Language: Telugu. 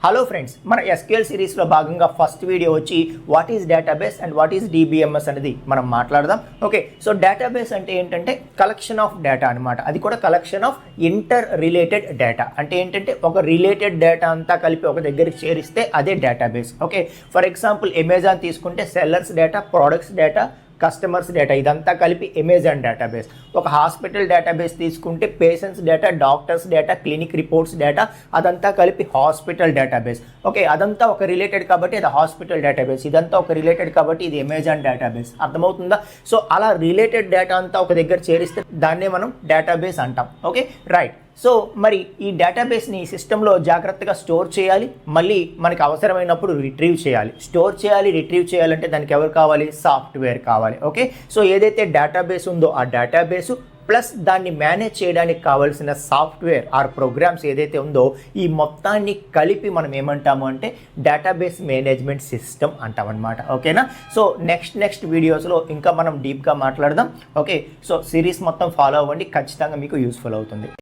హలో ఫ్రెండ్స్, మన ఎస్క్యూఎల్ సిరీస్లో భాగంగా ఫస్ట్ వీడియో వచ్చి what is database and what is DBMS అనేది మనం మాట్లాడదాం. ఓకే, సో డేటాబేస్ అంటే ఏంటంటే కలెక్షన్ ఆఫ్ డేటా అనమాట. అది కూడా collection of inter related data. అంటే ఏంటంటే ఒక రిలేటెడ్ డేటా అంతా కలిపి ఒక దగ్గరికి చేరిస్తే అదే database. Okay, for example Amazon తీసుకుంటే sellers data, products data, customers data ఇదంతా కలిపి అమెజాన్ డేటాబేస్. ఒక హాస్పిటల్ డేటాబేస్ తీసుకుంటే patients data, doctors data, clinic reports data అదంతా కలిపి హాస్పిటల్ డేటాబేస్. ఓకే, అదంతా ఒక రిలేటెడ్ కాబట్టి అది హాస్పిటల్ డేటాబేస్, ఇదంతా ఒక రిలేటెడ్ కాబట్టి ఇది అమెజాన్ డేటాబేస్. అర్థమవుతుందా? సో అలా రిలేటెడ్ డేటా అంతా ఒక దగ్గర చేరిస్తే దాన్నే మనం డేటాబేస్ అంటాం. Okay, right. సో మరి ఈ డేటాబేస్ని సిస్టంలో జాగ్రత్తగా స్టోర్ చేయాలి, మళ్ళీ మనకి అవసరమైనప్పుడు రిట్రీవ్ చేయాలి. స్టోర్ చేయాలి, రిట్రీవ్ చేయాలంటే దానికి ఎవరు కావాలి? సాఫ్ట్వేర్ కావాలి. ఓకే, సో ఏదైతే డేటాబేస్ ఉందో ఆ డేటాబేసు ప్లస్ దాన్ని మేనేజ్ చేయడానికి కావాల్సిన సాఫ్ట్వేర్ ఆర్ ప్రోగ్రామ్స్ ఏదైతే ఉందో ఈ మొత్తాన్ని కలిపి మనం ఏమంటాము అంటే డేటాబేస్ మేనేజ్మెంట్ సిస్టమ్ అంటామన్నమాట. ఓకేనా? సో నెక్స్ట్ వీడియోస్లో ఇంకా మనం డీప్గా మాట్లాడదాం. ఓకే, సో సిరీస్ మొత్తం ఫాలో అవ్వండి, ఖచ్చితంగా మీకు యూస్ఫుల్ అవుతుంది.